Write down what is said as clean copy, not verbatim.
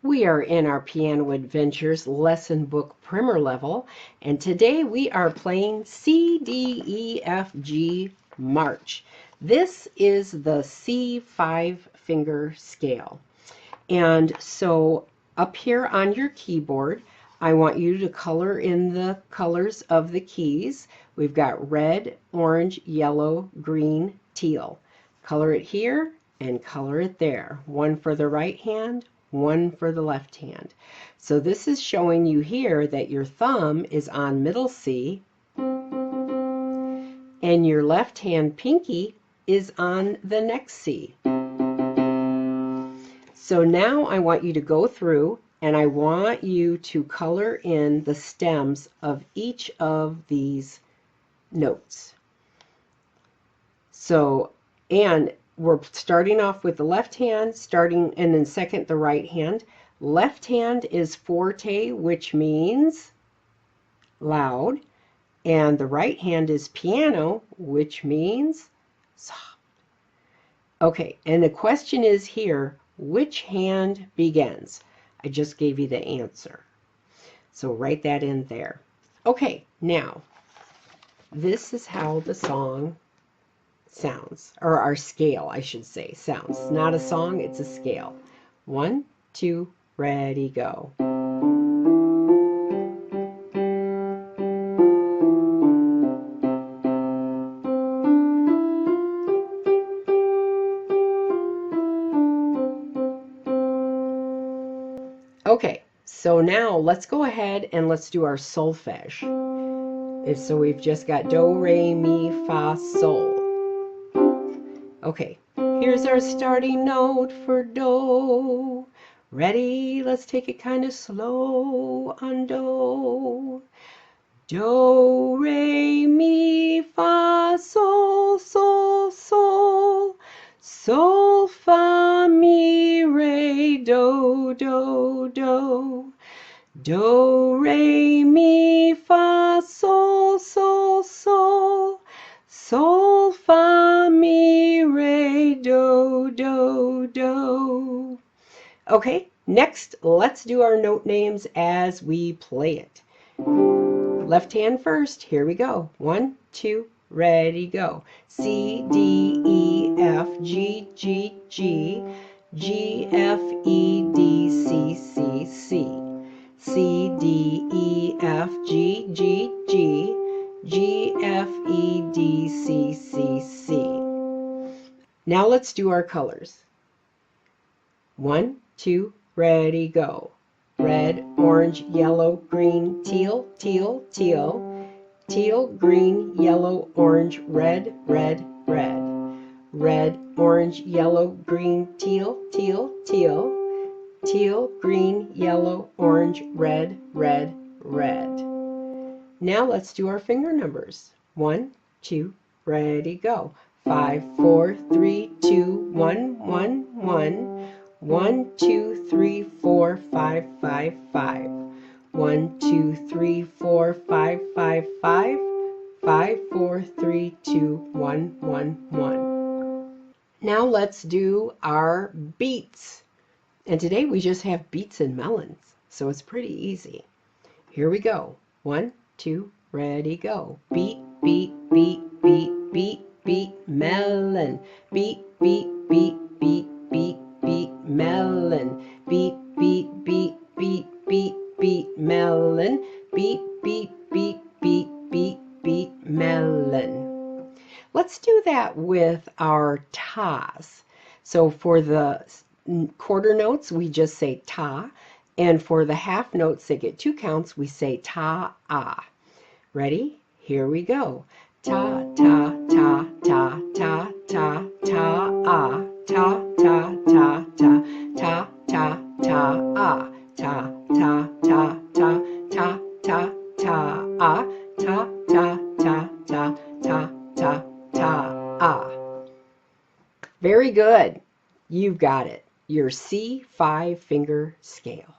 We are in our Piano Adventures lesson book primer level, and today we are playing C, D, E, F, G, March. This is the C5 finger scale. And so up here on your keyboard, I want you to color in the colors of the keys. We've got red, orange, yellow, green, teal. Color it here and color it there. One for the right hand, one for the left hand. So this is showing you here that your thumb is on middle C and your left hand pinky is on the next C. So now I want you to go through and I want you to color in the stems of each of these notes. So, and we're starting off with the left hand, and then second the right hand. Left hand is forte, which means loud, and the right hand is piano, which means soft. Okay, and the question is here, which hand begins? I just gave you the answer. So write that in there. Okay, now, this is how the song sounds, or our scale, I should say, sounds. It's not a song, it's a scale. 1, 2, ready, go. Okay, so now let's go ahead and let's do our solfege. And so we've just got do, re, mi, fa, sol. Okay, here's our starting note for do. Ready? Let's take it kind of slow on do. Do, re, mi, fa, sol, sol, sol. Sol, fa, mi, re, do, do, do. Do, re, mi, fa, sol, sol, sol. Sol, fa, mi, re, do, do, do. Okay, next, let's do our note names as we play it. Left hand first. Here we go. 1, 2, ready, go. C, D, E, F, G, G, G, G, F, E, D, C, C, C. C, D, E, F, G, G, G, G, F, E, D, C, C, C. Now let's do our colors. 1, 2, ready, go. Red, orange, yellow, green, teal, teal, teal. Teal, green, yellow, orange, red, red, red. Red, orange, yellow, green, teal, teal, teal. Teal, green, yellow, orange, red, red, red. Now let's do our finger numbers. 1, 2, ready, go. 5, 4, 3, 2, 1, 1, 1. 1, 2, 3, 4, 5, 5, 5. 1, 2, 3, 4, 5, 5, 5. 5, 4, 3, 2, 1, 1, 1. Now let's do our beats. And today we just have beets and melons, so it's pretty easy. Here we go. 1, 2, ready, go. Beet, beet, beet, beet, beet, beet, melon. Beet, beet, beet, beet, beet, beet, melon. Beet, beet, beet, beet, beet, beet, melon. Beet, beet, beet, beet, beet, beet, melon. Let's do that with our tas. So for the quarter notes, we just say ta. And for the half notes that get 2 counts, we say ta-ah. Ready? Here we go. Ta, ta, ta, ta, ta, ta, ta-ah. Ta, ta, ta, ta, ta, ta, ta-ah. Ta, ta, ta, ta, ta, ta, ta-ah. Ta, ta, ta, ta, ta, ta, ta-ah. Very good. You've got it. Your C5 finger scale.